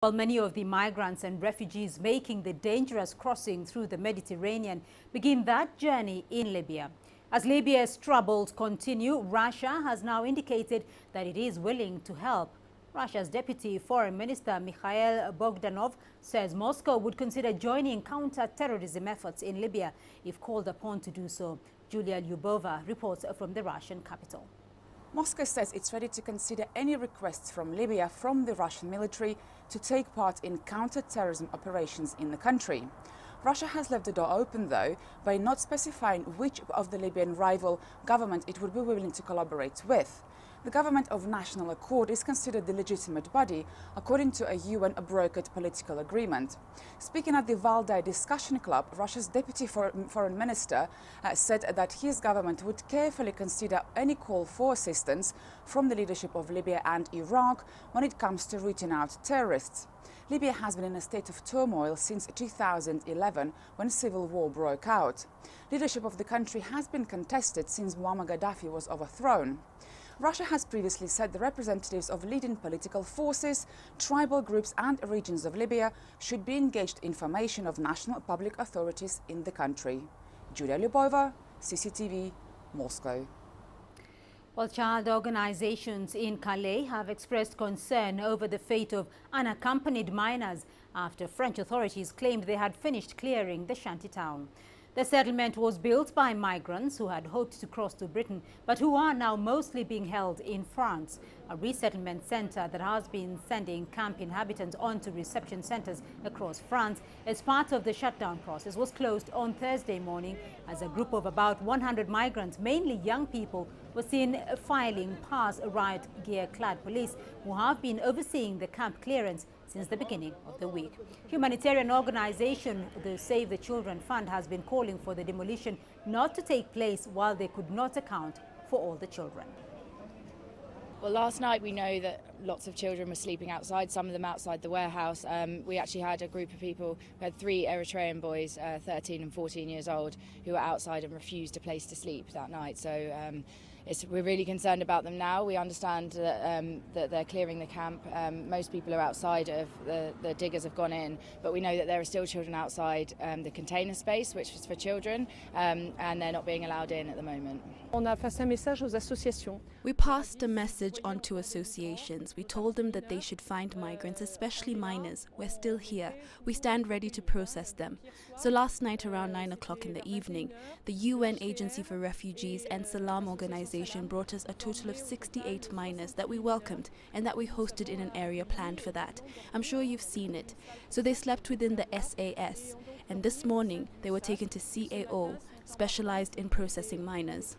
While many of the migrants and refugees making the dangerous crossing through the Mediterranean begin that journey in Libya. As Libya's troubles continue, Russia has now indicated that it is willing to help. Russia's Deputy Foreign Minister Mikhail Bogdanov says Moscow would consider joining counter-terrorism efforts in Libya if called upon to do so. Julia Lyubova reports from the Russian capital. Moscow says it's ready to consider any requests from Libya from the Russian military to take part in counter-terrorism operations in the country. Russia has left the door open, though, by not specifying which of the Libyan rival government it would be willing to collaborate with. The Government of National Accord is considered the legitimate body, according to a UN-brokered political agreement. Speaking at the Valdai Discussion Club, Russia's Deputy Foreign Minister said that his government would carefully consider any call for assistance from the leadership of Libya and Iraq when it comes to rooting out terrorists. Libya has been in a state of turmoil since 2011, when civil war broke out. Leadership of the country has been contested since Muammar Gaddafi was overthrown. Russia has previously said the representatives of leading political forces, tribal groups and regions of Libya should be engaged in formation of national public authorities in the country. Julia Lyubova, CCTV, Moscow. Well, child organizations in Calais have expressed concern over the fate of unaccompanied minors after French authorities claimed they had finished clearing the shantytown. The settlement was built by migrants who had hoped to cross to Britain, but who are now mostly being held in France. A resettlement center that has been sending camp inhabitants onto reception centers across France as part of the shutdown process was closed on Thursday morning as a group of about 100 migrants, mainly young people, were seen filing past riot gear-clad police who have been overseeing the camp clearance since the beginning of the week. Humanitarian organization, the Save the Children Fund, has been calling for the demolition not to take place while they could not account for all the children. Well, last night we know that lots of children were sleeping outside, some of them outside the warehouse. We actually had a group of people, we had 3 Eritrean boys, 13 and 14 years old, who were outside and refused a place to sleep that night. So we're really concerned about them now. We understand that they're clearing the camp. Most people are outside of the diggers have gone in, but we know that there are still children outside the container space, which is for children, and they're not being allowed in at the moment. We passed a message on to associations. We told them that they should find migrants, especially minors. We're still here. We stand ready to process them. So last night around 9 o'clock in the evening, the UN Agency for Refugees and Salam organization brought us a total of 68 minors that we welcomed and that we hosted in an area planned for that. I'm sure you've seen it. So they slept within the SAS, and this morning they were taken to CAO, specialized in processing minors.